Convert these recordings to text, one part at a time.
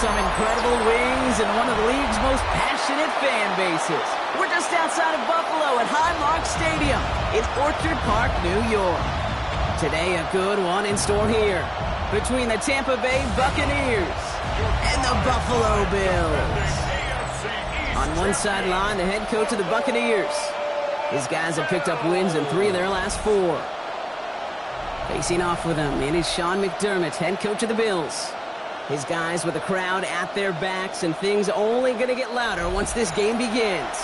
some incredible wings and one of the league's most passionate fan bases. We're just outside of Buffalo at Highmark Stadium in Orchard Park, New York. Today, a good one in store here between the Tampa Bay Buccaneers and the Buffalo Bills. On one sideline, the head coach of the Buccaneers. His guys have picked up wins in 3 of their last 4. Facing off with him, it is Sean McDermott, head coach of the Bills. His guys with the crowd at their backs, and things only going to get louder once this game begins.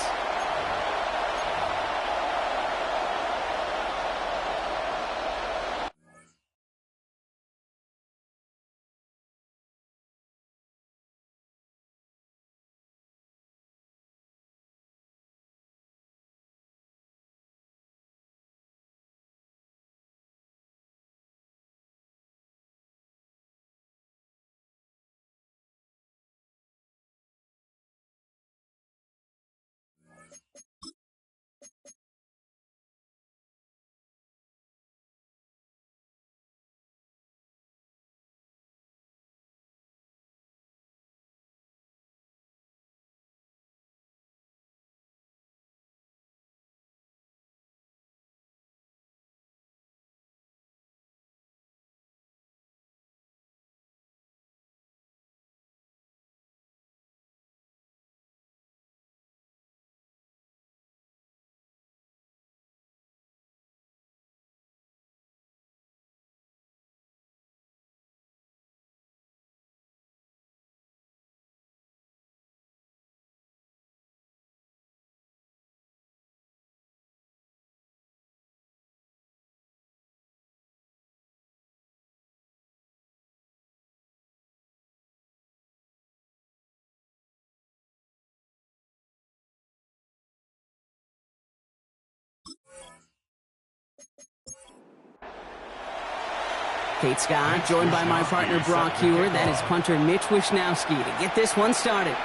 Kate Scott, joined by my partner Brock Hewer. That is punter Mitch Wishnowski to get this one started.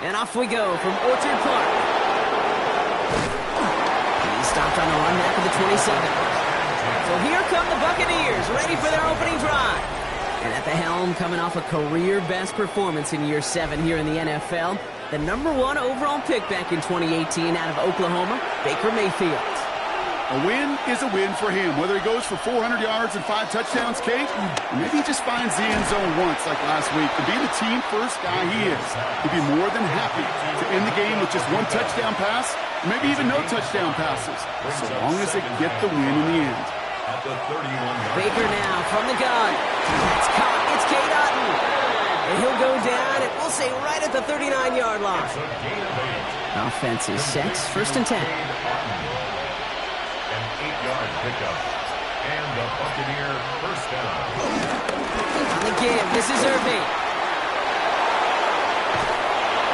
And off we go from Orchard Park. He stopped on the run back of the 27. So here come the Buccaneers, ready for their opening drive. And at the helm, coming off a career-best performance in year 7 here in the NFL, the #1 overall pick back in 2018 out of Oklahoma, Baker Mayfield. A win is a win for him, whether he goes for 400 yards and 5 touchdowns, Kate, or maybe he just finds the end zone once like last week. To be the team-first guy he is, he'd be more than happy to end the game with just 1 touchdown pass, maybe even no touchdown passes, so long as they get the win in the end. Baker now from the gun. It's caught. It's Cade Otton. And he'll go down, and we'll say right at the 39-yard line. Offense is set. 1st and 10. Pickup. And the Buccaneer first down. On the give, this is Irving.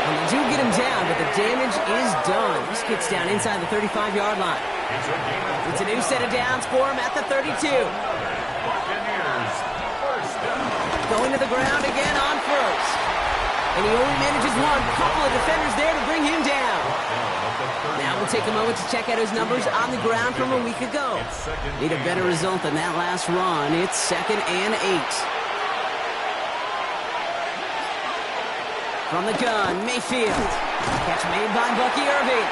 And they do get him down, but the damage is done. This gets down inside the 35-yard line. It's a new set of downs for him at the 32. Buccaneers first down. Going to the ground again on first. And he only manages one. Couple of defenders there to bring him down. Now we'll take a moment to check out his numbers on the ground from a week ago. Need a better result than that last run. It's 2nd and 8. From the gun, Mayfield. Catch made by Bucky Irving.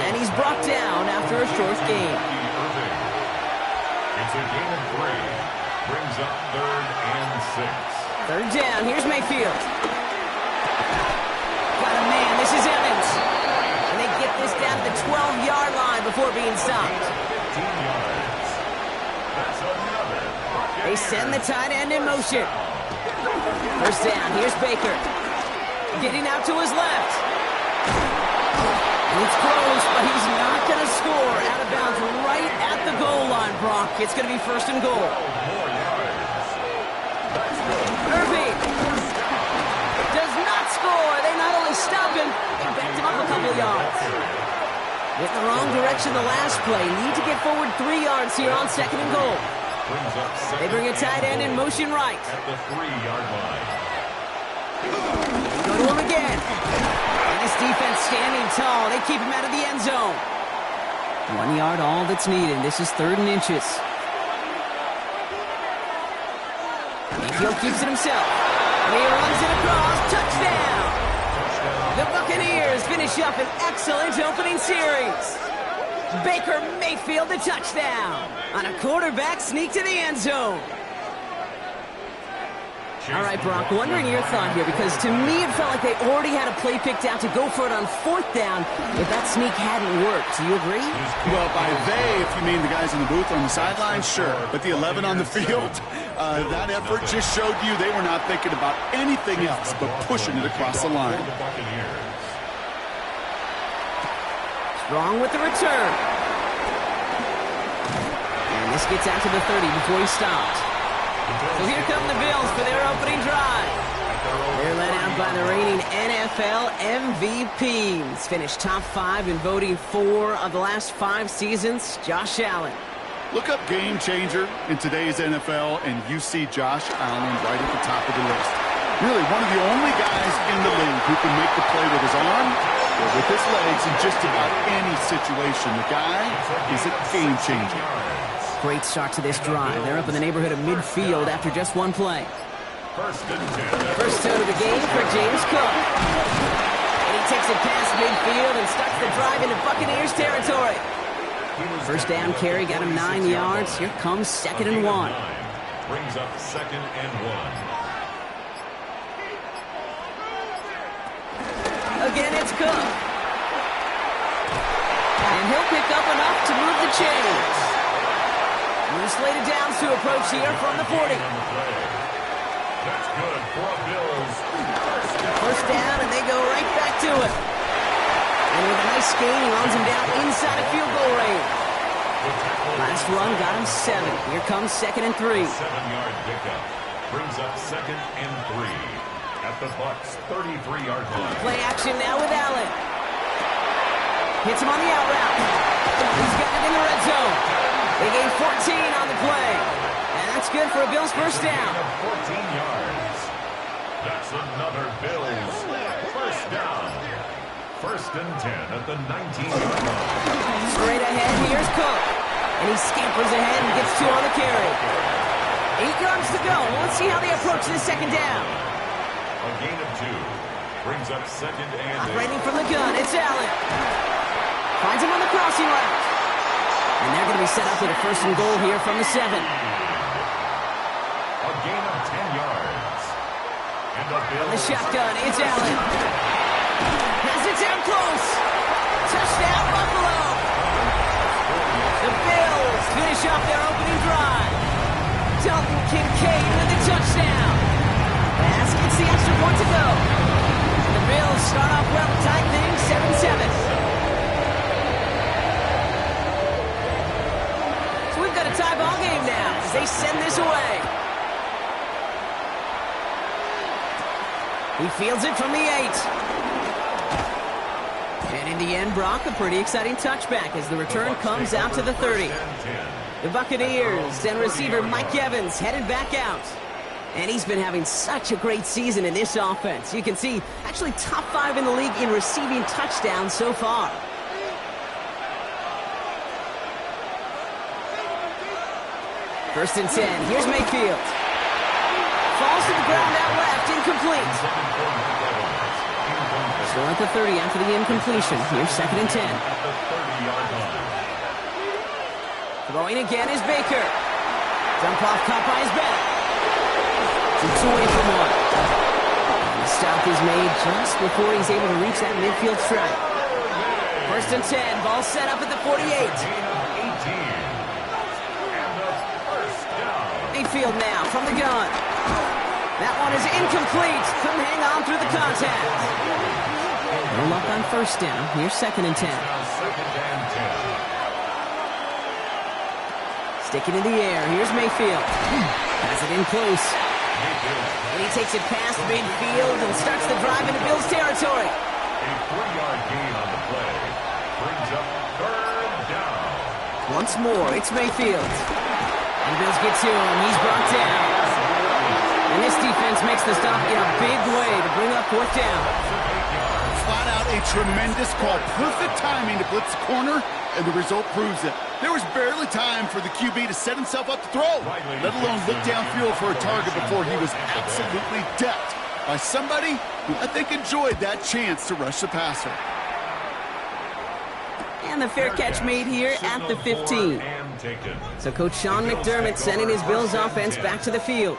And he's brought down after a short game. It's a gain of 3. Brings up 3rd and 6. 3rd down. Here's Mayfield. Got a man. This is Evans. And they get this down to the 12-yard line before being stopped. 15 yards. That's another. They send the tight end in motion. 1st down. Here's Baker. Getting out to his left. And it's close, but he's not going to score. Out of bounds right at the goal line, Brock. It's going to be 1st and goal. Irving does not score. They not only stop him, they backed him up a couple of yards. Went in the wrong direction the last play. Need to get forward 3 yards here on 2nd and goal. They bring a tight end in motion right. At the 3-yard line. Go to him again. And this defense standing tall. They keep him out of the end zone. 1 yard, all that's needed. This is 3rd and inches. Mayfield keeps it himself. He runs it across. Touchdown. The Buccaneers finish up an excellent opening series. Baker Mayfield the touchdown on a quarterback sneak to the end zone. All right, Brock, wondering your thought here, because to me it felt like they already had a play picked out to go for it on fourth down if that sneak hadn't worked. Do you agree? Well, by they, if you mean the guys in the booth or on the sideline, sure. But the 11 on the field, that effort just showed you they were not thinking about anything else but pushing it across the line. Strong with the return. And this gets out to the 30 before he stops. So here come the Bills for their opening drive. They're led out by the reigning NFL MVPs. Finished top 5 in voting 4 of the last 5 seasons, Josh Allen. Look up game changer in today's NFL, and you see Josh Allen right at the top of the list. Really one of the only guys in the league who can make the play with his arm or with his legs in just about any situation. The guy is a game changer. Great start to this drive. They're up in the neighborhood of midfield after just one play. First and 10. First down of the game for James Cook. And he takes it past midfield and starts the drive into Buccaneers territory. First down carry got him 9 yards. Here comes 2nd and 1. Brings up 2nd and 1. Again, it's Cook. And he'll pick up enough to move the chains. New slated downs to approach here from the 40. That's good for Bills. First down, and they go right back to it. And with a nice gain, he runs him down inside of field goal range. Last run got him 7. Here comes 2nd and 3. 7-yard pickup. Brings up 2nd and 3. At the Bucs' 33-yard line. Play action now with Allen. Hits him on the out route. He's got it in the red zone. They gain 14 on the play. And that's good for a Bills first down. 14 yards. That's another Bills first down. First and 10 at the 19-yard line. Straight ahead, here's Cook. And he scampers ahead and gets 2 on the carry. 8 yards to go. Let's see how they approach this second down. A gain of 2. Brings up 2nd and 8. Operating from the gun, it's Allen. Finds him on the crossing route. And they're going to be set up with a 1st and goal here from the 7. A gain of 10 yards. And the Bills. The shotgun, it's Allen. Has it down close. Touchdown, Buffalo. The Bills finish up their opening drive. Dalton Kincaid with the touchdown. Pass gets the extra point to go. The Bills start off well, tie things 7-7. So we've got a tie ball game now as they send this away. He fields it from the 8. And in the end, Brock, a pretty exciting touchback as the return comes out to the 30. The Buccaneers and receiver Mike Evans headed back out. And he's been having such a great season in this offense. You can see, actually top 5 in the league in receiving touchdowns so far. First and 10. Here's Mayfield. Falls to the ground out left, incomplete. Still at the 30 after the incompletion. Here's 2nd and 10. Throwing again is Baker. Dump off caught by his back. It's away from 1. And the stop is made just before he's able to reach that midfield strike. First and 10. Ball set up at the 48. Mayfield now from the gun. That one is incomplete. Couldn't hang on through the contact. No luck on first down. Here's 2nd and 10. Sticking in the air. Here's Mayfield. Has it in close. And he takes it past midfield and starts the drive into Bills territory. A 3-yard gain on the play. Brings up 3rd down. Once more, it's Mayfield. And Bills get to him. He's brought down. And this defense makes the stop in a big way to bring up 4th down. Flat out a tremendous call. Perfect timing to blitz the corner and the result proves it. There was barely time for the QB to set himself up to throw, let alone look downfield for a target before he was absolutely decked by somebody who I think enjoyed that chance to rush the passer. And the fair catch made here at the 15. So Coach Sean McDermott sending his Bills offense back to the field.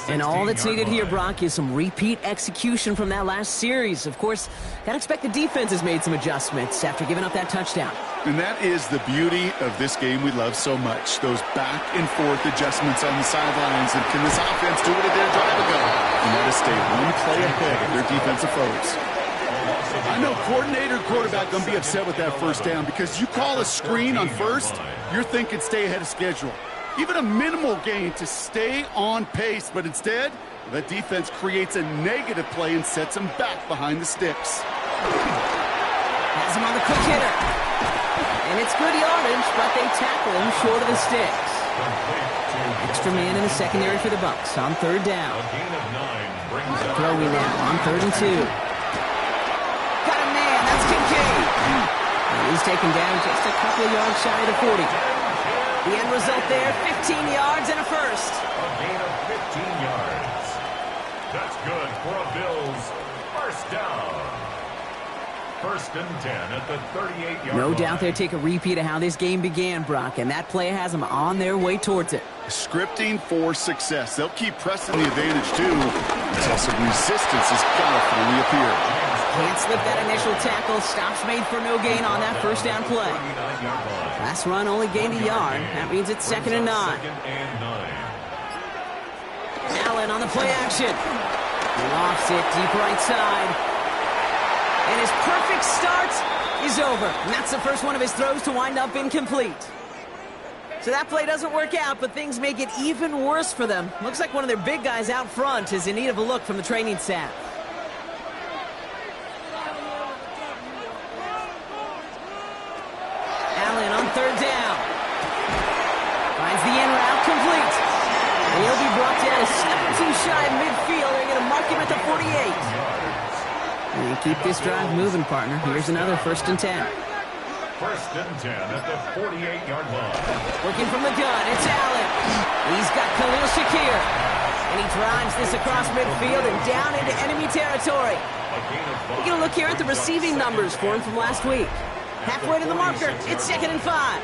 And all that's needed here, Brock, is some repeat execution from that last series. Of course, gotta expect the defense has made some adjustments after giving up that touchdown. And that is the beauty of this game we love so much. Those back and forth adjustments on the sidelines. And can this offense do what it did a drive ago? And that is stay one play ahead of their defensive foes. I know coordinator and quarterback going to be upset with that first down because you call a screen on first, you're thinking stay ahead of schedule. Even a minimal gain to stay on pace, but instead, the defense creates a negative play and sets them back behind the sticks. Has him on the quick hitter. And it's good yardage, but they tackle him short of the sticks. Extra man in the secondary for the Bucs on third down. Throwing now on 3rd and 2. Got a man, that's Kincaid. And he's taken down just a couple of yards shy of the 40. The end result there, 15 yards and a first. A gain of 15 yards. That's good for a Bills first down. 1st and 10 at the 38-yard line. No doubt they'll take a repeat of how this game began, Brock, and that play has them on their way towards it. Scripting for success. They'll keep pressing the advantage, too, until some resistance has got to finally appear. Can't slip that initial tackle. Stops made for no gain on that first down play. Last run only gained a yard. That means it's 2nd and 9. Allen on the play action. Lofts it deep right side. And his perfect start is over. And that's the first one of his throws to wind up incomplete. So that play doesn't work out, but things make it even worse for them. Looks like one of their big guys out front is in need of a look from the training staff. Allen on 3rd down. Finds the in route complete. And he'll be brought down a step or two shy of midfield. They're going to mark him at the 48. And keep this drive moving, partner. Here's another 1st and 10. 1st and 10 at the 48-yard line. Working from the gun, it's Allen. He's got Khalil Shakir. And he drives this across midfield and down into enemy territory. We're going to look here at the receiving numbers for him from last week. Halfway to the marker, it's 2nd and 5.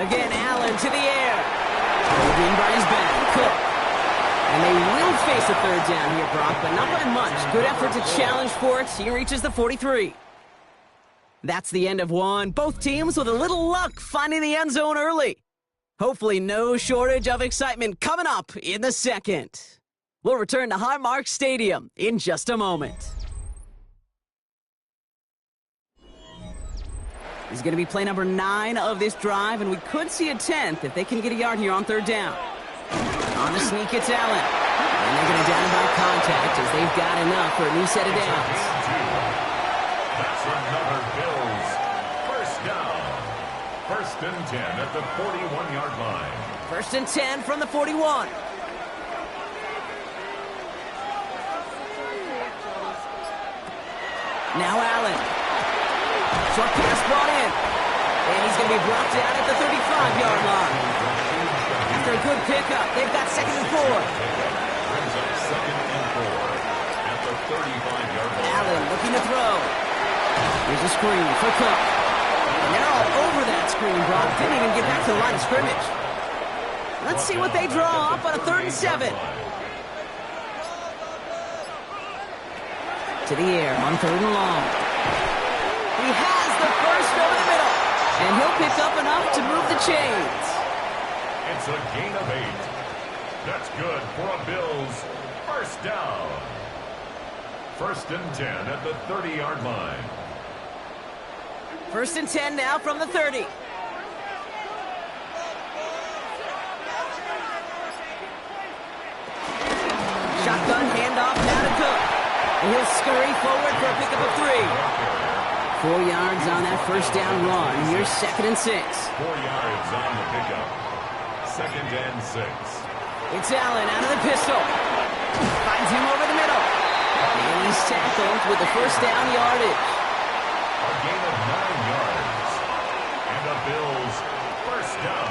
Again, Allen to the air. Holding by his back, Cook. And they will face a 3rd down here, Brock, but not by much. Good effort to challenge for it. He reaches the 43. That's the end of one. Both teams with a little luck finding the end zone early. Hopefully no shortage of excitement coming up in the 2nd. We'll return to Highmark Stadium in just a moment. This is going to be play number 9 of this drive, and we could see a 10th if they can get a yard here on 3rd down. On the sneak, it's Allen. And they're going to down by contact as they've got enough for a new set of downs. That's another Bills first down. 1st and 10 at the 41-yard line. 1st and 10 from the 41. Now Allen. Short pass brought in. And he's going to be brought down at the 35-yard line. After a good pickup, they've got 2nd and 4. Brings up 2nd and 4 at the 35-yard line. Allen looking to throw. Here's a screen for Cook. And they're all over that screen, Brock. Didn't even get back to the line of scrimmage. Let's see what they draw up on a 3rd and 7. To the air on 3rd and long. He has the first over the middle. And he'll pick up enough to move the chains. It's a gain of 8. That's good for a Bills first down. 1st and 10 at the 30-yard line. 1st and 10 now from the 30. Shotgun handoff now to Cook. And he'll scurry forward for a pickup of 3. 4 yards on that first down run. Here's 2nd and 6. 4 yards on the pickup. 2nd and 6. It's Allen out of the pistol. Finds him over the middle. And he's tackled attempt with the first down yardage. A gain of 9 yards. And the Bills first down.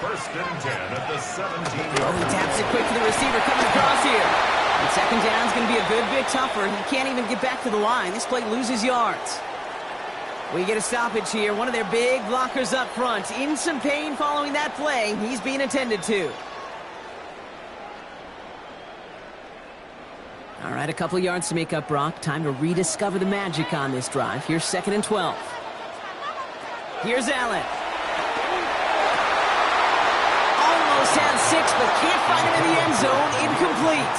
First and 10 at the 17-yard He taps it quick to the receiver coming across here. And second down is going to be a good bit tougher. He can't even get back to the line. This play loses yards. We get a stoppage here. One of their big blockers up front. In some pain following that play. He's being attended to. All right, a couple yards to make up, Brock. Time to rediscover the magic on this drive. Here's 2nd and 12. Here's Allen. Almost had 6, but can't find him in the end zone. Incomplete.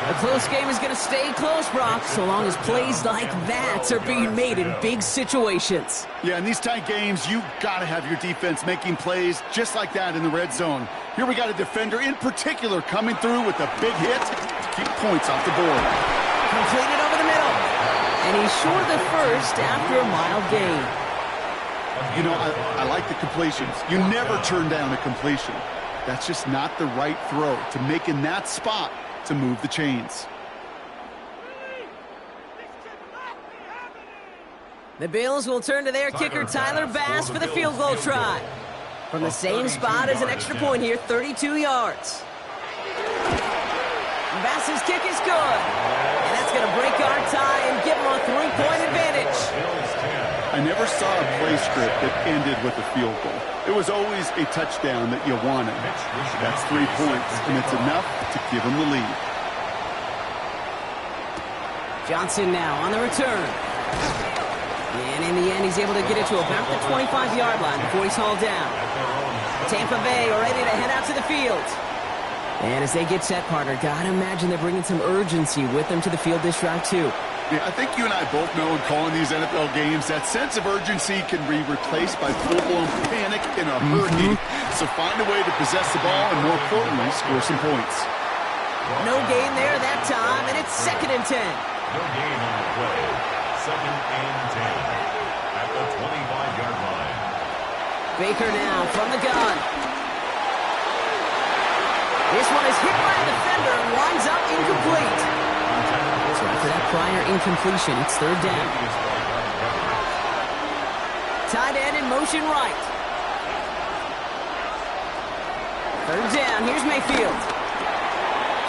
A close game is going to stay close, Brock, so long as plays like that are being made in big situations. Yeah, in these tight games, you got to have your defense making plays just like that in the red zone. Here we got a defender in particular coming through with a big hit to keep points off the board. Completed over the middle. And he's short of the first after a mild gain. You know, I like the completions. You never turn down a completion. That's just not the right throw to make in that spot to move the chains. The Bills will turn to their kicker, Tyler Bass, for the field goal try. From the same spot as an extra point here, 32 yards. Bass's kick is good. And that's going to break our tie and give him a 3-point advantage. I never saw a play script that ended with a field goal. It was always a touchdown that you wanted. That's 3 points, and it's enough to give him the lead. Johnson now on the return. And in the end, he's able to get it to about the 25-yard line before he's hauled down. Tampa Bay are ready to head out to the field. And as they get set, partner, gotta imagine they're bringing some urgency with them to the field this drive, too. Yeah, I think you and I both know in calling these NFL games that sense of urgency can be replaced by full-blown panic in a hurry. So find a way to possess the ball and, more importantly, score some points. No gain there that time, and it's 2nd and 10. No gain on the play. 2nd and 10 at the 25-yard line. Baker now from the gun. This one is hit by a defender and winds up incomplete. So after that prior incompletion, it's 3rd down. Tight end in motion right. 3rd down, here's Mayfield.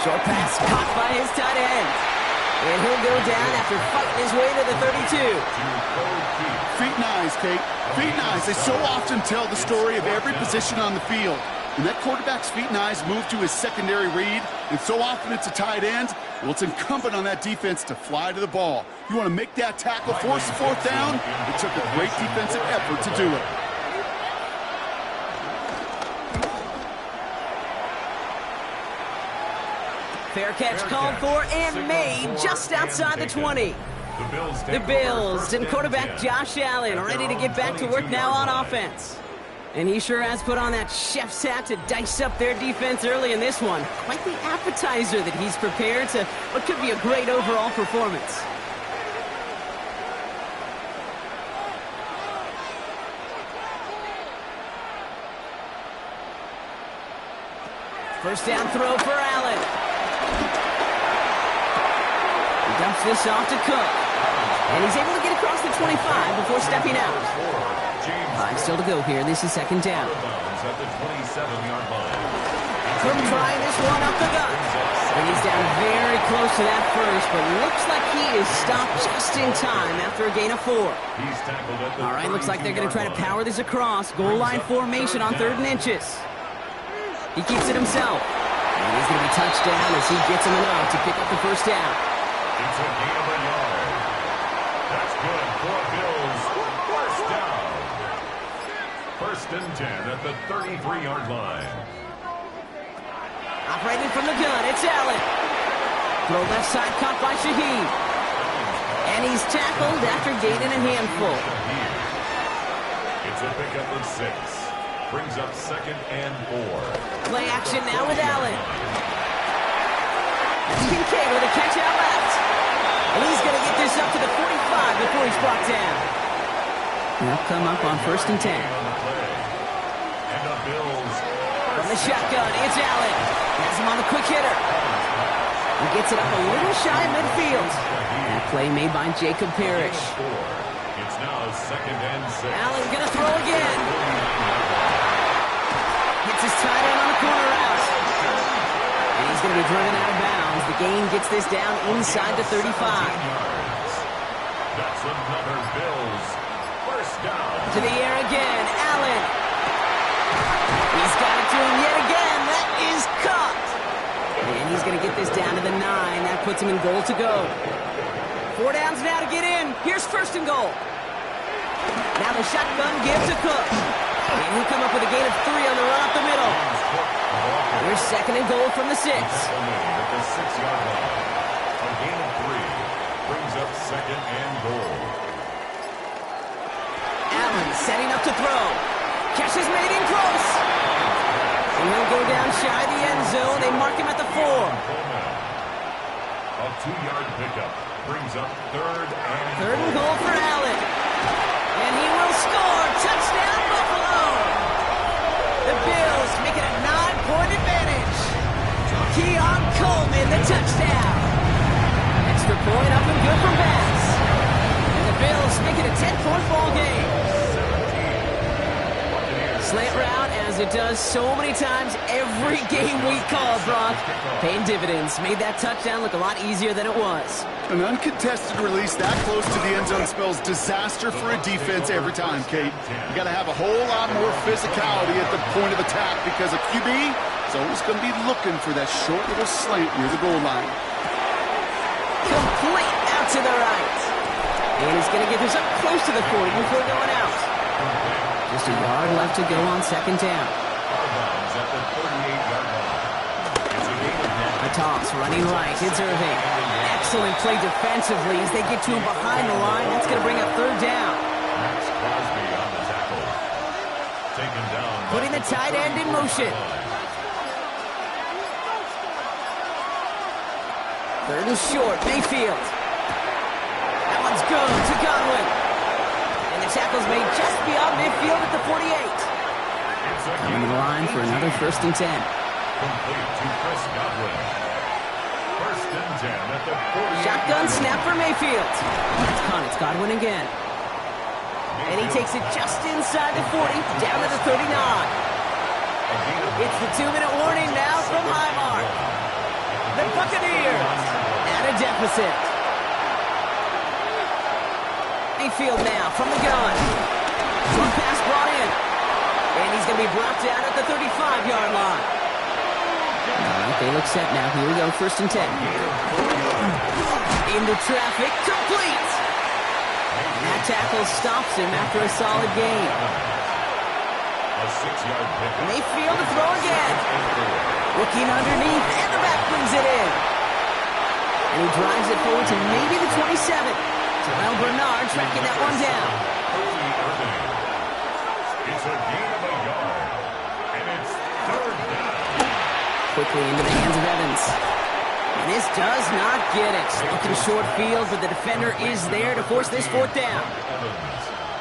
Short pass caught by his tight end. And he'll go down after fighting his way to the 32. Feet and eyes, Kate. Feet and eyes. They so often tell the story of every position on the field. When that quarterback's feet and eyes move to his secondary read, and so often it's a tight end, well, it's incumbent on that defense to fly to the ball. You want to make that tackle, force the 4th down? It took a great defensive effort to do it. Fair catch called for and made just outside the 20. The Bills and quarterback Josh Allen are ready to get back to work now on offense. And he sure has put on that chef's hat to dice up their defense early in this one. Quite the appetizer that he's prepared to what could be a great overall performance. First down throw for Allen. He dumps this off to Cook. And he's able to get across the 25 before stepping out. 5 still to go here. This is 2nd down. Cook trying this one up the gut. And he's down very close to that first, but looks like he is stopped just in time after a gain of 4. All right, looks like they're going to try to power this across. Goal line formation on 3rd and inches. He keeps it himself. And he's going to be touched down as he gets him enough to pick up the first down. It's a gain of a yard. That's good for Bills. First down. 1st and 10 at the 33-yard line. Operating from the gun, it's Allen. Throw left side caught by Shaheed. And he's tackled after gaining a handful. It's a pickup of 6. Brings up 2nd and 4. Play action now with Allen. Kincaid with a catch out left. And he's going to get this up to the 45 before he's brought down. They'll come up on 1st and 10. And the Bills from the shotgun, it's Allen. Has him on the quick hitter. He gets it up a little shy of midfield. That play made by Jacob Parrish. It's now 2nd and 6. Allen gonna throw again. Gets his tight end on the corner route. And he's gonna be driven out of bounds. The gain gets this down inside the 35. That's another Bills first down. To the air again, Allen. He's got it to him yet again. That is caught. And he's going to get this down to the 9. That puts him in goal to go. 4 downs now to get in. Here's 1st and goal. Now the shotgun gives to Cook. And he'll come up with a gain of 3 on the run up the middle. Here's 2nd and goal from the 6. At the 6-yard line. A gain of 3 brings up 2nd and goal. Allen setting up to throw. Catch is made in close. And he'll go down shy of the end zone. They mark him at the 4. A 2-yard pickup brings up 3rd and goal for Allen. And he will score. Touchdown, Buffalo. The Bills make it a 9-point advantage. Keon Coleman, the touchdown. Extra point up and good from Bass. And the Bills make it a 10-point ball game. Slant route, as it does so many times every game we call, Brock. Paying dividends. Made that touchdown look a lot easier than it was. An uncontested release that close to the end zone spells disaster for a defense every time, Kate. You got to have a whole lot more physicality at the point of attack because a QB is always going to be looking for that short little slant near the goal line. Complete out to the right. And he's going to get this up close to the 40 before going out. Just a yard left to go on 2nd down. A toss running right. It's Irving. Excellent play defensively as they get to him behind the line. That's going to bring up 3rd down. Putting the tight end in motion. 3rd and short. Mayfield. That one's good to Godwin. And the tackle's made just beyond midfield at the 48. Coming to the line for another 1st and 10. Complete to Chris Godwin. 1st and 10 at the 48. Shotgun snap for Mayfield. It's caught. It's Godwin again. And he takes it just inside the 40, down to the 39. It's the 2-minute warning now from Highmark. The Buccaneers at a deficit. Mayfield now from the gun. One pass brought in. And he's going to be brought down at the 35-yard line. All right, they look set now. Here we go, 1st and 10. Into traffic, complete. And that tackle stops him after a solid gain. A 6-yard pick. Mayfield to throw again. Looking underneath, and the back brings it in. And he drives it forward to maybe the 27. Terrell Bernard tracking that one down. It's a gain of a yard. And it's 3rd down. Quickly into the hands of Evans. And this does not get it. Looking short field, but the defender is there to force this 4th down.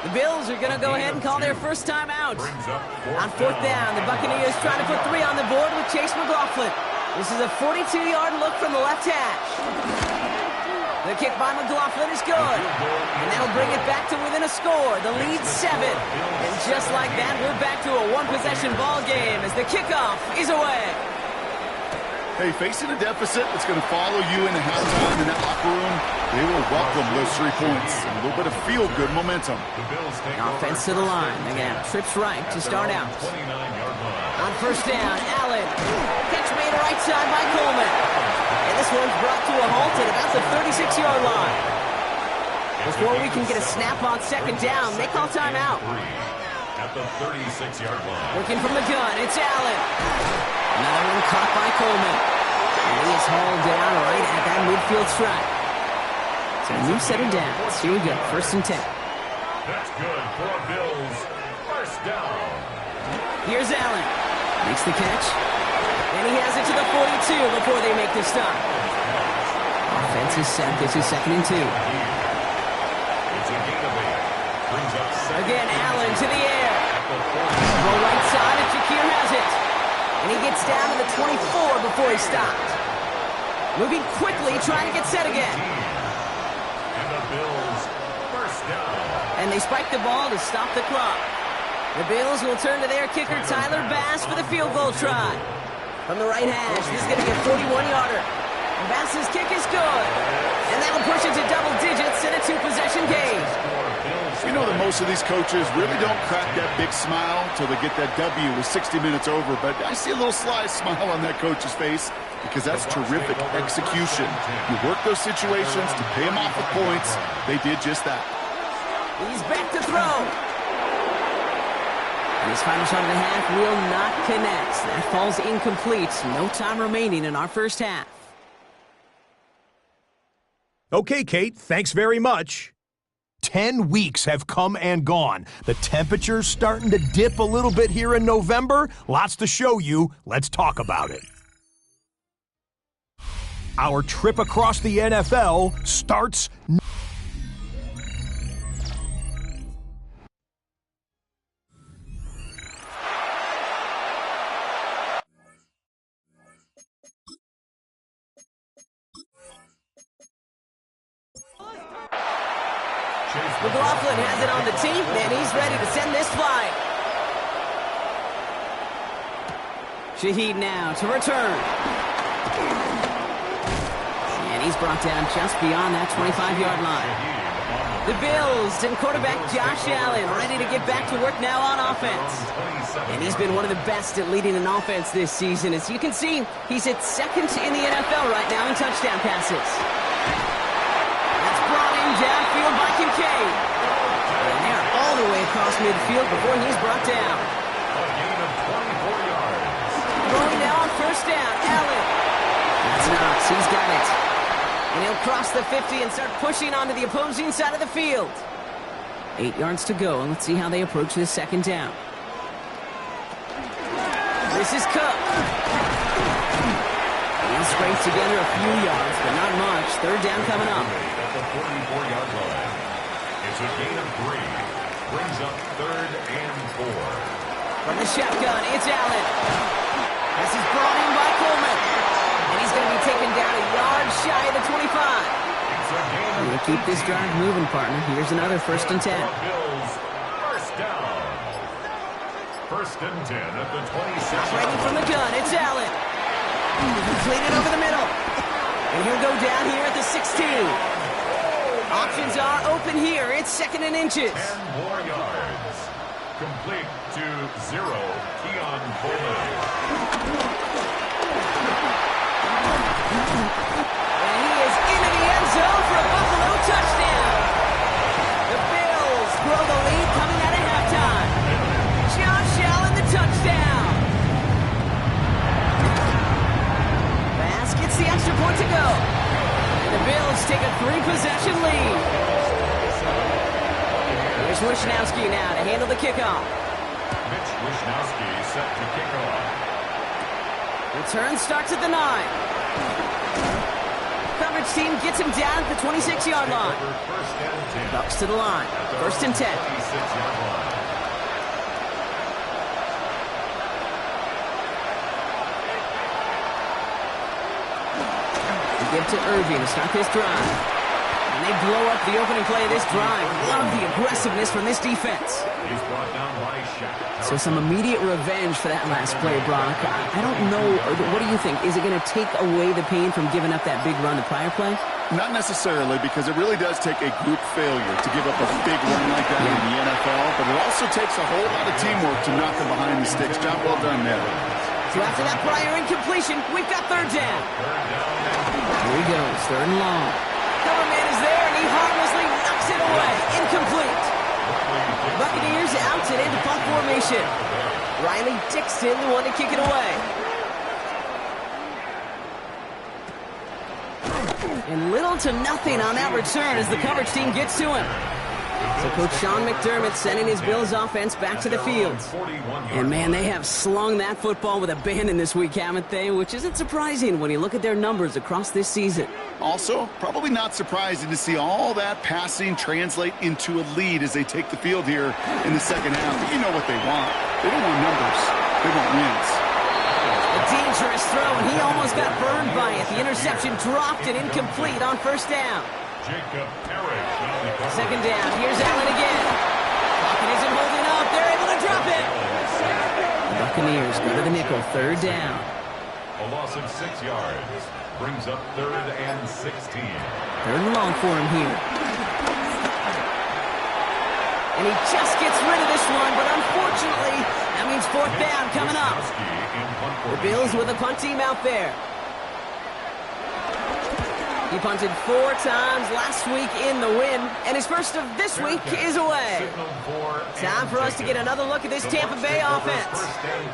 The Bills are going to go ahead and call their first time out. On 4th down, the Buccaneers trying to put 3 on the board with Chase McLaughlin. This is a 42-yard look from the left hash. The kick by McLaughlin is good. And that'll bring it back to within a score. The lead 7. And just like that, we're back to a one-possession ball game as the kickoff is away. Hey, facing a deficit that's going to follow you into halftime in that locker room, they will welcome those 3 points. And a little bit of feel-good momentum. Offense to the line. They're going to have trips right to start out. On 1st down, Allen. Catch made right side by Coleman. And this one's brought to a halt at about the 36-yard line. Before we can get a snap on 2nd down, they call timeout. At the 36-yard line. Working from the gun, it's Allen. Another one caught by Coleman. And he is hauled down right at that midfield stripe. So a new set of downs. Here we go, 1st and 10. That's good for Bills. 1st down. Here's Allen. Makes the catch. And he has it to the 42 before they make the stop. Offense is set. This is 2nd and 2. It's a gain of 8. Brings up 2nd. Again, Allen to the air. Go right side, and Shakir has it. And he gets down to the 24 before he stopped. Moving quickly, trying to get set again. And the Bills first down. And they spike the ball to stop the clock. The Bills will turn to their kicker, Tyler Bass, for the field goal try. From the right hash, this is going to be a 41-yarder. Bass's kick is good. And that'll push it to double digits in a two-possession game. You know that most of these coaches really don't crack that big smile till they get that W with 60 minutes over, but I see a little sly smile on that coach's face because that's terrific execution. You work those situations to pay them off with points. They did just that. He's back to throw. And his final shot of the half will not connect. That falls incomplete. No time remaining in our first half. Okay, Kate, thanks very much. 10 weeks have come and gone. The temperature's starting to dip a little bit here in November. Lots to show you. Let's talk about it. Our trip across the NFL starts now. McLaughlin has it on the team, and he's ready to send this flying. Shaheed now to return. And he's brought down just beyond that 25-yard line. The Bills and quarterback Josh Allen ready to get back to work now on offense. And he's been one of the best at leading an offense this season. As you can see, he's at second in the NFL right now in touchdown passes. Downfield by Kincaid. And they're all the way across midfield before he's brought down. A gain of 24 yards. Going now on first down, Allen. That's Knox, he's got it. And he'll cross the 50 and start pushing onto the opposing side of the field. 8 yards to go, and let's see how they approach this second down. This is Cook. He'll scrape together a few yards, but not much. Third down coming up. The 44-yard line. It's a gain of 3. Brings up 3rd and 4. From the shotgun, it's Allen. This is brought in by Coleman. And he's going to be taken down a yard shy of the 25. We'll keep this drive moving, partner. Here's another 1st and 10. Bills first down. 1st and 10 at the 26. Ready from the gun, it's Allen. Completed over the middle. And he'll go down here at the 16. Options are open here. It's 2nd and inches. 10 more yards. Complete to 0. Keon Coleman. And he is into the end zone for a Buffalo touchdown. The Bills grow the lead coming out of halftime. Josh Allen, the touchdown. Bass gets the extra point to go. The Bills take a 3-possession lead. Here's Wishnowski now to handle the kickoff. Mitch Wishnowski set to kick off. Return starts at the 9. Coverage team gets him down at the 26-yard line. First and 10. Bucks to the line. 1st and 10. 26-yard line. Give to Irving to start this drive. And they blow up the opening play of this drive. Love the aggressiveness from this defense. He's brought down by Shaq. So some immediate revenge for that last play, Brock. I don't know. What do you think? Is it going to take away the pain from giving up that big run the prior play? Not necessarily, because it really does take a group failure to give up a big run like that in the NFL, but it also takes a whole lot of teamwork to knock them behind the sticks. Job well done there. So after that prior incompletion, we've got 3rd down. Here he goes, 3rd and long. Cover man is there, and he harmlessly knocks it away. Incomplete. Buccaneers out today to punt formation. Riley Dixon, the one to kick it away. And little to nothing on that return as the coverage team gets to him. So Coach Sean McDermott sending his Bills offense back to the field. And, man, they have slung that football with abandon this week, haven't they? Which isn't surprising when you look at their numbers across this season. Also, probably not surprising to see all that passing translate into a lead as they take the field here in the second half. But you know what they want. They don't want numbers. They want wins. The dangerous throw, and he almost got burned by it. The interception dropped and incomplete on first down. Jacob Parrish on the cover. Second down. Here's Allen again. Pocket isn't holding up. They're able to drop it. The Buccaneers go to the nickel. Third down. A loss of 6 yards. Brings up 3rd and 16. Third and long for him here. And he just gets rid of this one, but unfortunately, that means fourth down coming up. The Bills with a punt team out there. He punted 4 times last week in the win, and his first of this week is away. Time for us to get another look at this Tampa Bay offense.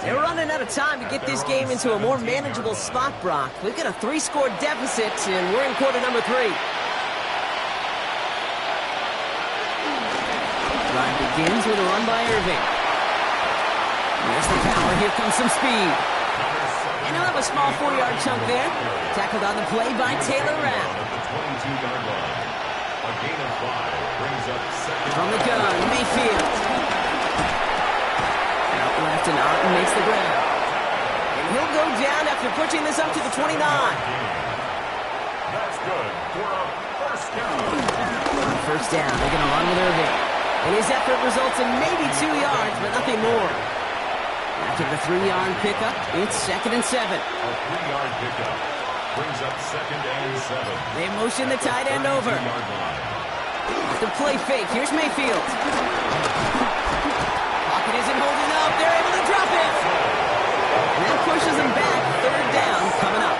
They're running out of time to get this game into a more manageable spot, Brock. We've got a 3-score deficit, and we're in quarter number 3. Drive begins with a run by Irving. There's the power. Here comes some speed. And he'll have a small 4-yard chunk there. Tackled on the play by Taylor Rapp. From the gun, Mayfield. Out left, and Otten makes the grab. And he'll go down after pushing this up to the 29. That's good for a first down. First down, they're going to run with Irving. And his effort results in maybe 2 yards, but nothing more. After the 3-yard pickup, it's 2nd and 7. A 3-yard pickup brings up 2nd and 7. They motion the tight end over. The play fake. Here's Mayfield. Pocket isn't holding up. They're able to drop it. And that pushes them back. 3rd down coming up.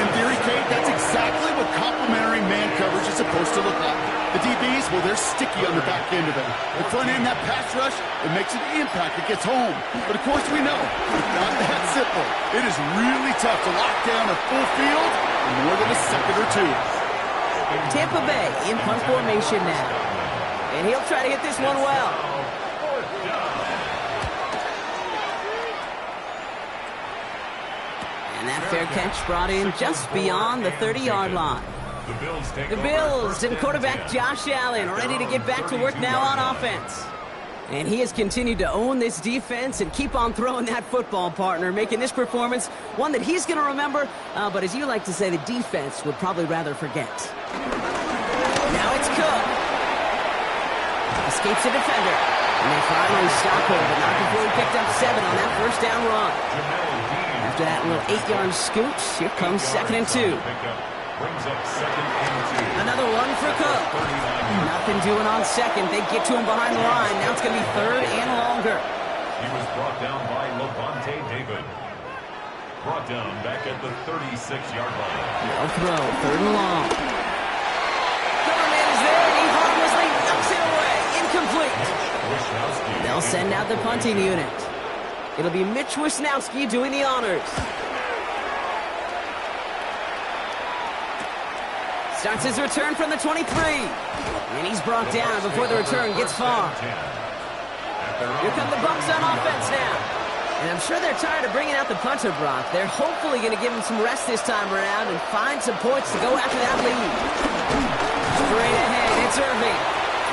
In theory, Kate, that's exactly what complementary man coverage is supposed to look like. The DBs, well, they're sticky on the back end of it. The front end, that pass rush, it makes an impact. It gets home. But, of course, we know it's not that simple. It is really tough to lock down a full field in more than a second or 2. Tampa Bay in punt formation now. And he'll try to hit this one well. And that fair catch brought in just beyond the 30-yard line. The Bills and quarterback Josh Allen ready to get back to work now on offense. And he has continued to own this defense and keep on throwing that football, partner, making this performance one that he's going to remember, but as you like to say, the defense would probably rather forget. Now it's Cook. Escapes a defender. And they finally stop him, but not before he picked up 7 on that first down run. After that little 8-yard scoot, here comes 2nd and 2. Brings up 2nd and 2. Another one for Cook. Nothing doing on 2nd. They get to him behind the line. Now it's going to be 3rd and longer. He was brought down by Levante David. Brought down back at the 36-yard line. No throw. 3rd and long. Government is there, and he harmlessly knocks it away. Incomplete. They'll send out the punting unit. It'll be Mitch Wisnowski doing the honors. Starts his return from the 23. And he's brought down before the return gets far. Here come the Bucs on offense now. And I'm sure they're tired of bringing out the punter, Brock. They're hopefully going to give him some rest this time around and find some points to go after that lead. Straight ahead, it's Irving.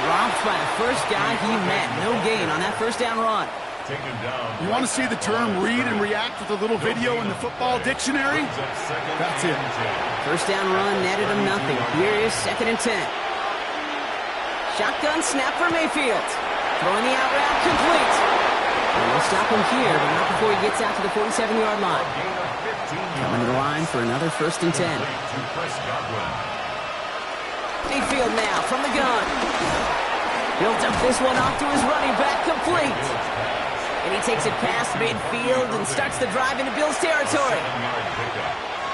Dropped by the first guy he met. No gain on that first down run. You want to see the term read and react with a little video in the football dictionary? That's it. First down run netted him nothing. Here is 2nd and 10. Shotgun snap for Mayfield. Throwing the out route complete. And we'll stop him here, but not before he gets out to the 47-yard line. Coming to the line for another 1st and 10. Mayfield now from the gun. He'll dump this one off to his running back, complete. And he takes it past midfield and starts the drive into Bills territory.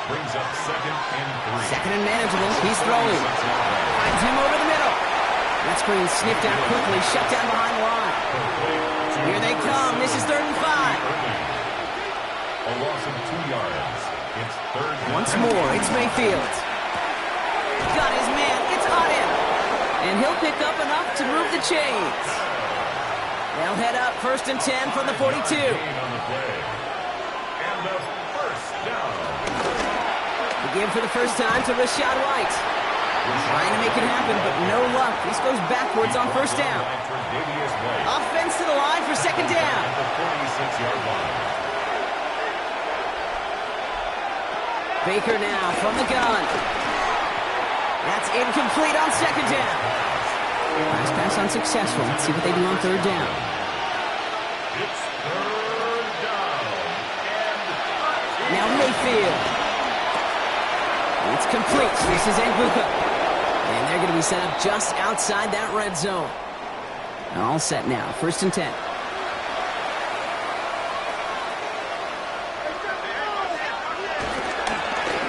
Brings up 2nd and 3. 2nd and manageable. He's throwing. Finds him over the middle. That screen sniffed out quickly, shut down behind the line. Here they come. This is 3rd and 5. A loss of 2 yards. It's 3rd and 10. Once more, it's Mayfield. Got his man. It's on him. And he'll pick up enough to move the chains. They'll head up 1st and 10 from the 42. And the first down. Again for the first time to Rachaad White. Trying to make it happen, but no luck. This goes backwards on first down. Offense to the line for 2nd down. Baker now from the gun. That's incomplete on second down. Last pass unsuccessful. Let's see what they do on third down. It's third down. Now Mayfield. It's complete. This is Nguka. And they're going to be set up just outside that red zone. All set now. 1st and 10.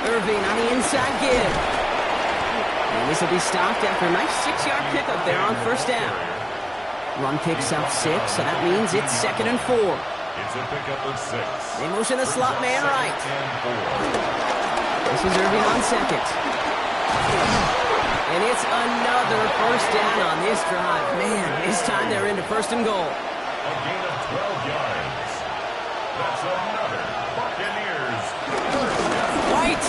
Irving on the inside give. And this will be stopped after a nice 6-yard pickup there on 1st down. Run picks up 6, so that means it's 2nd and 4. It's a pickup of 6. They motion the slot man right. This is Irving on 2nd. And it's another 1st down on this drive. Man, this time they're into 1st and goal. A gain of 12 yards. That's another Buccaneers first down. White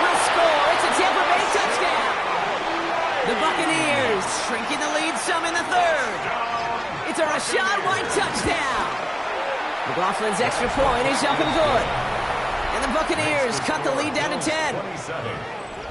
will score. It's a Tampa Bay touchdown. The Buccaneers shrinking the lead some in the 3rd. It's a Rachaad White touchdown. McLaughlin's extra point is up and good. And the Buccaneers cut the lead down to 10. 27.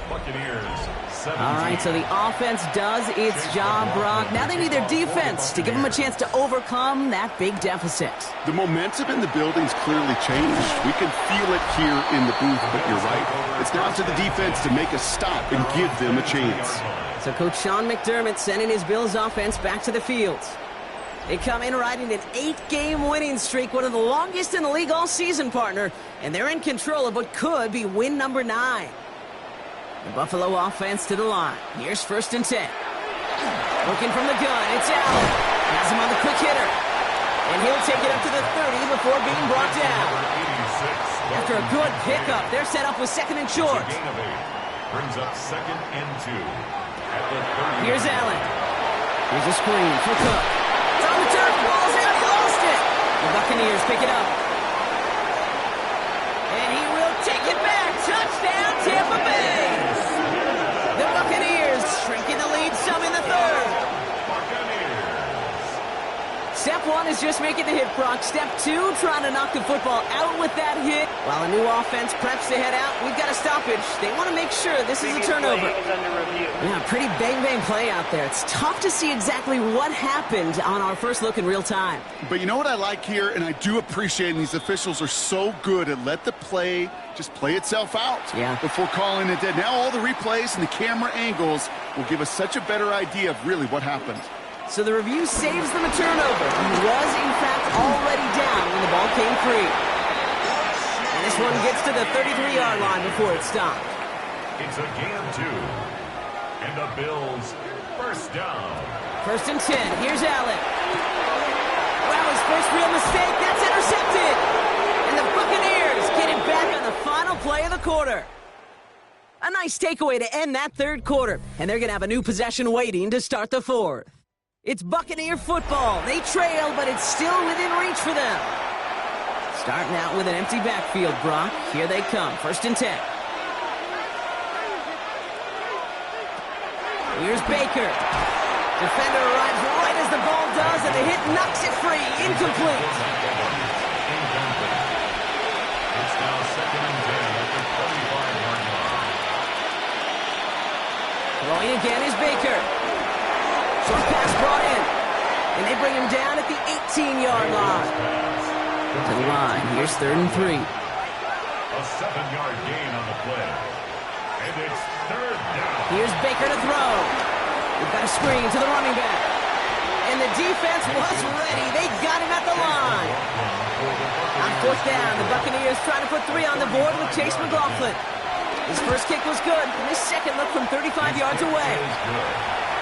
Buccaneers 17. All right, so the offense does its job, Brock. Now they need their defense to give them a chance to overcome that big deficit. The momentum in the building's clearly changed. We can feel it here in the booth, but you're right. It's now up to the defense to make a stop and give them a chance. So Coach Sean McDermott sending his Bills offense back to the field. They come in riding an 8-game winning streak, one of the longest in the league all season, partner. And they're in control of what could be win number 9. The Buffalo offense to the line. Here's 1st and 10. Looking from the gun, it's Allen. Has him on the quick hitter. And he'll take it up to the 30 before being brought down. After a good pickup, they're set up with 2nd and short. Gain of 8. Brings up 2nd and 2. At the 30. Here's Allen. Here's a screen for Cook. It's on the turf, ball's out, he lost it. The Buccaneers pick it up. And he will take it back. Touchdown, Tampa Bay. The Buccaneers shrinking the lead some in the 3rd. Step 1 is just making the hit, Brock. Step 2, trying to knock the football out with that hit. While a new offense preps to head out, we've got a stoppage. They want to make sure this is a turnover. Yeah, pretty bang-bang play out there. It's tough to see exactly what happened on our first look in real time. But you know what I like here, and I do appreciate, and these officials are so good at let the play just play itself out before calling it dead. Now all the replays and the camera angles will give us such a better idea of really what happened. So the review saves them a turnover. He was, in fact, already down when the ball came free. And this one gets to the 33-yard line before it stopped. It's a gain of 2. And the Bills 1st down. 1st and 10. Here's Allen. Wow, his first real mistake. That's intercepted. And the Buccaneers get it back on the final play of the quarter. A nice takeaway to end that 3rd quarter. And they're going to have a new possession waiting to start the 4th. It's Buccaneer football. They trail, but it's still within reach for them. Starting out with an empty backfield, Brock. Here they come. 1st and 10. Here's Baker. Defender arrives right as the ball does, and the hit knocks it free. Incomplete. It's now 2nd and 10 at the 35-yard line. Throwing again is Baker. Short pass brought in. And they bring him down at the 18-yard line. To the line. Here's 3rd and 3. A 7-yard gain on the play. And it's 3rd down. Here's Baker to throw. We've got a screen to the running back. And the defense was ready. They got him at the line. On 4th down, the Buccaneers trying to put 3 on the board with Chase McLaughlin. His first kick was good, and his second look from 35 yards away.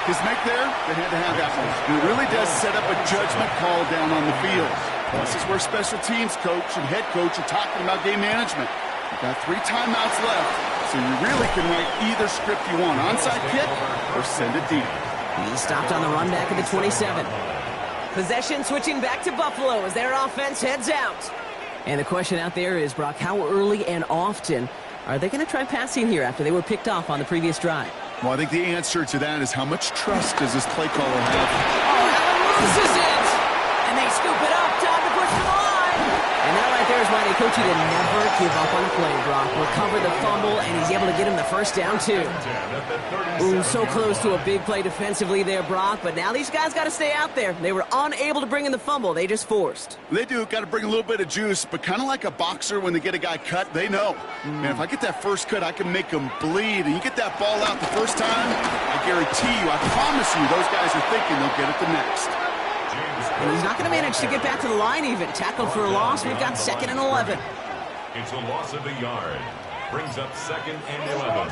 His make there, they had to have that one. And it really does set up a judgment call down on the field. This is where special teams coach and head coach are talking about game management. You've got 3 timeouts left, so you really can write either script you want. Onside kick or send it deep. He stopped on the run back at the 27. Possession switching back to Buffalo as their offense heads out. And the question out there is, Brock, how early and often are they going to try passing here after they were picked off on the previous drive? Well, I think the answer to that is how much trust does this play caller have? Oh, Allen loses it! And they scoop it up, time to push for the line! And that right there is why they coach you to never give up on a play, Brock. Recover the fumble, and he's able to get him the first down, too. Ooh, so close to a big play defensively there, Brock, but now these guys got to stay out there. They were unable to bring in the fumble. They just forced. They do. Got to bring a little bit of juice, but kind of like a boxer when they get a guy cut, they know. Man, if I get that first cut, I can make them bleed. And you get that ball out the first time, I guarantee you, I promise you, those guys are thinking they'll get it the next. And he's not going to manage to get back to the line even. Tackled for a loss. We've got 2nd and 11. It's a loss of a yard. Brings up 2nd and 11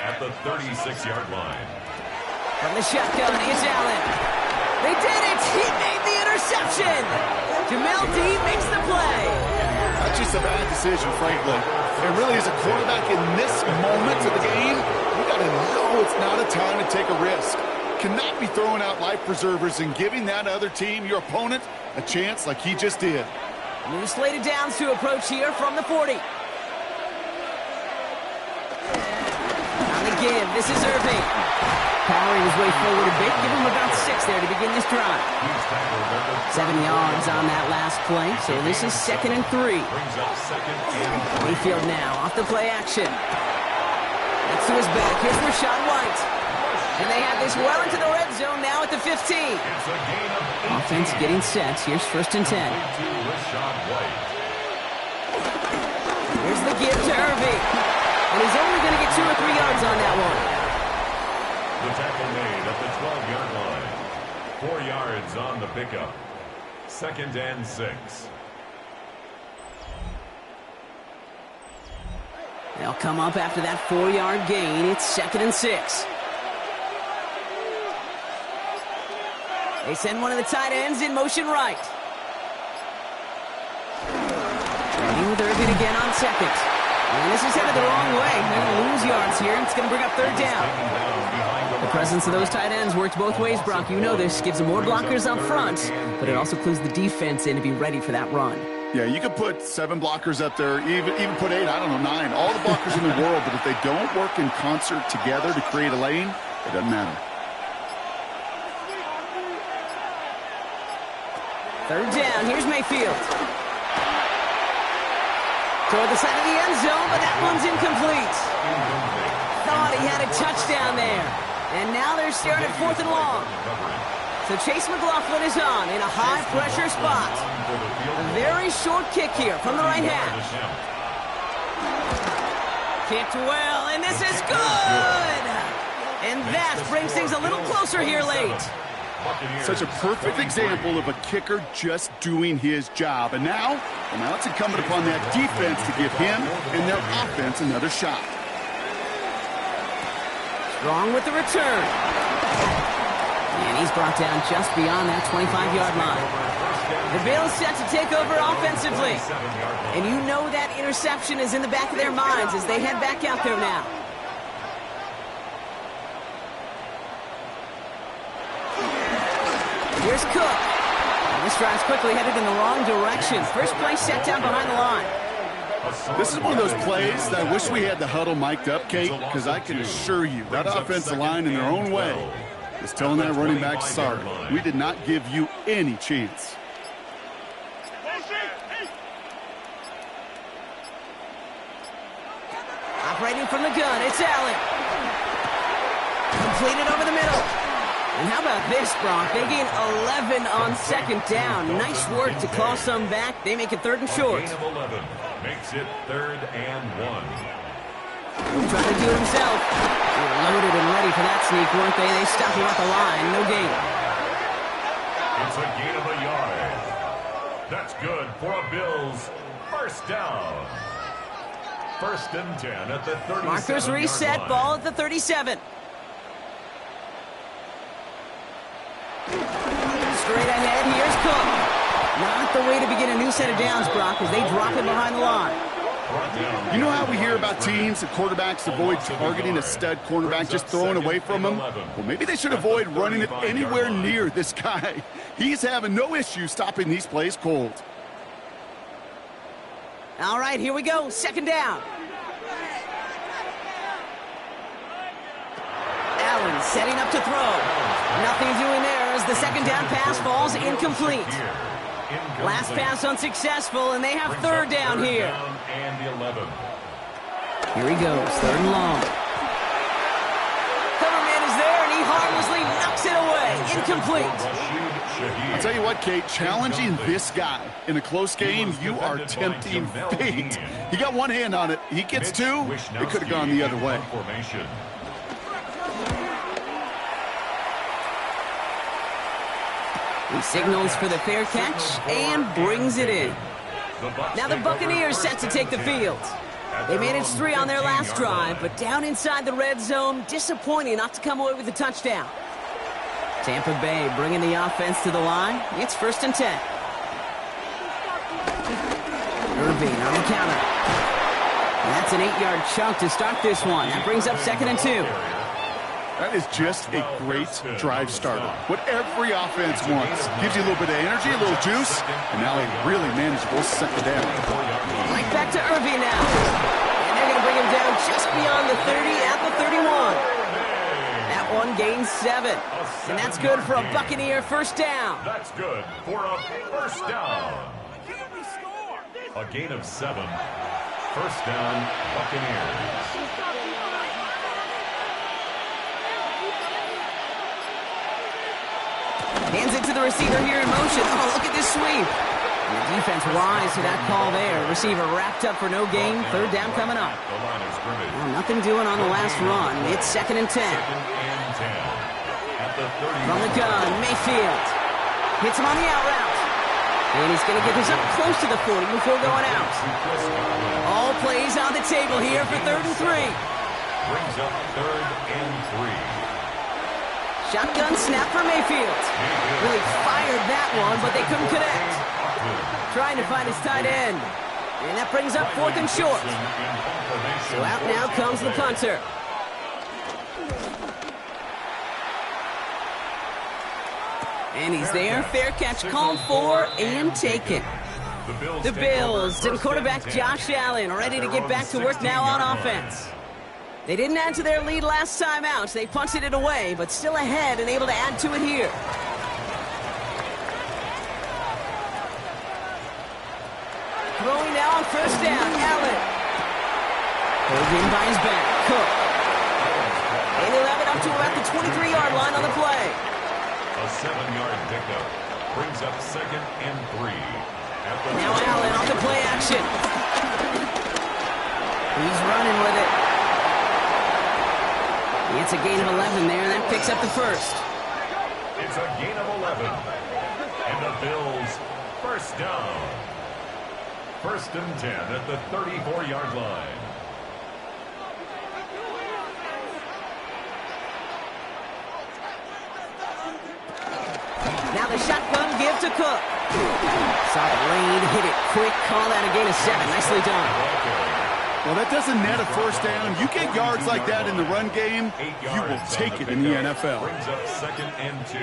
at the 36-yard line. From the shotgun, it's Allen. They did it! He made the interception! Jamel Dean makes the play. That's just a bad decision, frankly. And really, as a quarterback in this moment of the game, you got to know it's not a time to take a risk. Cannot be throwing out life preservers and giving that other team, your opponent, a chance like he just did. New slated downs to approach here from the 40. On the give, this is Irving. Powering his way forward a bit, give him about 6 there to begin this drive. 7 yards on that last play, so this is 2nd and 3. Mayfield now off the play action. That's to his back. Here's Rachaad White. And they have this well into the red zone now at the 15. Offense getting set. Here's 1st and 10. Here's the give to Irving. And he's only going to get 2 or 3 yards on that one. The tackle made at the 12-yard line. 4 yards on the pickup. 2nd and 6. They'll come up after that 4-yard gain. It's 2nd and 6. They send one of the tight ends in motion right. Ready with Irving again on 2nd. And this is headed the wrong way. They're going to lose yards here. It's going to bring up 3rd down. The presence of those tight ends works both ways, Brock. You know this. Gives them more blockers up front, but it also clues the defense in to be ready for that run. Yeah, you could put 7 blockers up there, even put 8, I don't know, 9. All the blockers in the world, but if they don't work in concert together to create a lane, it doesn't matter. 3rd down. Here's Mayfield. Toward the side of the end zone, but that one's incomplete. Thought he had a touchdown there. And now they're staring at 4th and long. So Chase McLaughlin is on in a high-pressure spot. A very short kick here from the right hash. Kicked well, and this is good! And that brings things a little closer here late. Such a perfect example of a kicker just doing his job. And now it's incumbent upon that defense to give him and their offense another shot. Strong with the return. And he's brought down just beyond that 25-yard line. The Bills set to take over offensively. And you know that interception is in the back of their minds as they head back out there now. Here's Cook. And this drive's quickly headed in the wrong direction. First play set down behind the line. This is one of those plays that I wish we had the huddle mic'd up, Kate, because I can assure you that offensive line in their own way is telling that running back, sorry, we did not give you any chance. Operating from the gun, it's Allen. Completed over the middle. And how about this, Brock? They gain 11 on 2nd down. Nice work to claw some back. They make it 3rd and short. Gain of 11 makes it 3rd and 1. Trying to do it himself. They were loaded and ready for that sneak, weren't they? They stopped him at the line. No gain. It's a gain of a yard. That's good for a Bills 1st down. 1st and 10 at the 37-yard line. Markers reset, ball at the 37. Straight ahead, here's Cook. Not the way to begin a new set of downs, Brock, as they drop it behind the line. You know how we hear about teams and quarterbacks avoid targeting a stud cornerback, just throwing away from him? Well, maybe they should avoid running it anywhere near this guy. He's having no issue stopping these plays cold. All right, here we go. 2nd down. Allen setting up to throw. Nothing doing there as the 2nd down pass falls incomplete. Last pass unsuccessful, and they have third down here. And 11. Here he goes, third and long. Cover man is there, and he harmlessly knocks it away. Incomplete. I'll tell you what, Kate, challenging this guy in a close game, you are tempting fate. He got one hand on it. He gets two. It could have gone the other way. He signals for the fair catch and brings it in. Now the Buccaneers set to take the field. They managed 3 on their last drive, but down inside the red zone, disappointing not to come away with a touchdown. Tampa Bay bringing the offense to the line. It's 1st and 10. Irving on the counter. And that's an 8-yard chunk to start this one. That brings up 2nd and 2. That is just a great drive starter. What every offense wants. Gives you a little bit of energy, a little juice, and now a really manageable 2nd down. Right back to Irving now. And they're going to bring him down just beyond the 30 at the 31. That one gains 7. And that's good for a Buccaneer 1st down. That's good for a 1st down. A gain of 7. 1st down, Buccaneers. Hands it to the receiver here in motion. Oh, look at this sweep. And the defense wise to that call there. Receiver wrapped up for no gain. 3rd down coming up. Well, nothing doing on the last run. It's 2nd and 10. From the gun, Mayfield. Hits him on the out route. And he's going to get this up close to the 40 before going out. All plays on the table here for 3rd and 3. Brings up 3rd and 3. Shotgun snap for Mayfield. Really fired that one, but they couldn't connect. Trying to find his tight end. And that brings up 4th and short. So out now comes the punter. And he's there. Fair catch called for and taken. The Bills and quarterback Josh Allen ready to get back to work now on offense. They didn't add to their lead last time out. They punted it away, but still ahead and able to add to it here. Throwing now on 1st down, Allen. Pulled in by his back, Cook. And he'll have it up to about the 23-yard line on the play. A 7-yard pickup brings up 2nd and 3. Now Allen off the play action. He's running with it. It's a gain of 11 there, and that picks up the 1st. It's a gain of 11. And the Bills, 1st down. 1st and 10 at the 34-yard line. Now the shotgun give to Cook. Saw the lane, hit it quick, call that a gain of 7. Nicely done. Well, that doesn't net a 1st down. You get yards like that in the run game, you will take it in the NFL. Brings up 2nd and 2.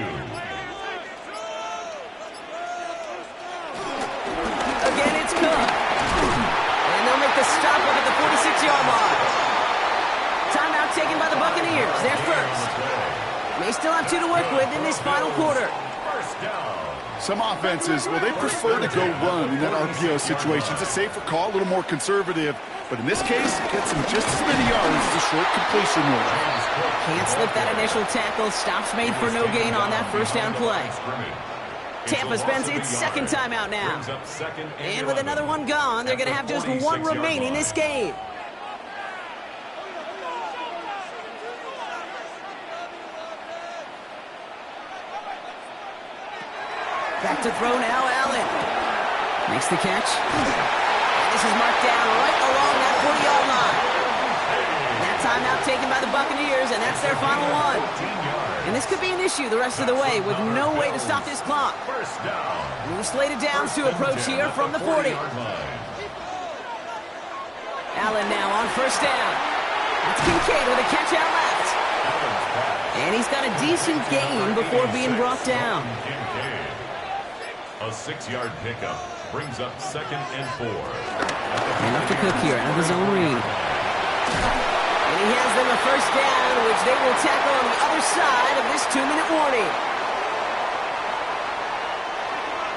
Again, it's Cook. And they'll make the stop up at the 46-yard line. Timeout taken by the Buccaneers. They're 1st. They still have 2 to work with in this final quarter. 1st down. Some offenses, well, they prefer to go run in that RPO situation. It's a safer call, a little more conservative. But in this case, it gets him just as many yards as a short completion move. Can't slip that initial tackle. Stops made for no gain on that 1st down play. Tampa spends its 2nd timeout now. And with another one gone, they're going to have just 1 remaining this game. Back to throw now, Allen. Makes the catch. And this is marked down right along that 40-yard line. And that timeout taken by the Buccaneers, and that's their final one. And this could be an issue the rest of the way with no way to stop this clock. New slated downs to approach here from the 40. Allen now on 1st down. That's Kincaid with a catch out left. And he's got a decent gain before being brought down. A 6-yard pickup brings up 2nd and 4. And up to Cook here out of his own read. And he has them a 1st down, which they will tackle on the other side of this 2-minute warning.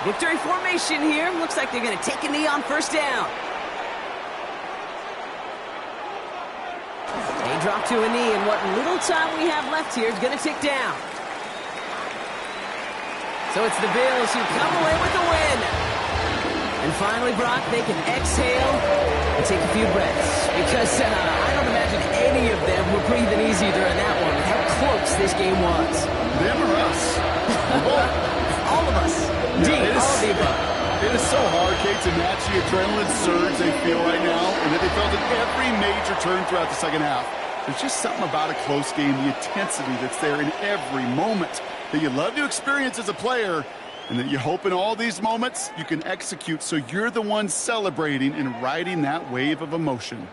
Victory formation here. Looks like they're going to take a knee on first down. They drop to a knee, and what little time we have left here is going to tick down. So it's the Bills who come away with the win. And finally, Brock, they can exhale and take a few breaths. Because I don't imagine any of them were breathing easy during that one, with how close this game was. Them or us? All of us. Indeed, all of the above. It is so hard, Kate, to match the adrenaline surge they feel right now, and that they felt at every major turn throughout the second half. There's just something about a close game, the intensity that's there in every moment that you love to experience as a player, and that you hope in all these moments you can execute so you're the one celebrating and riding that wave of emotion.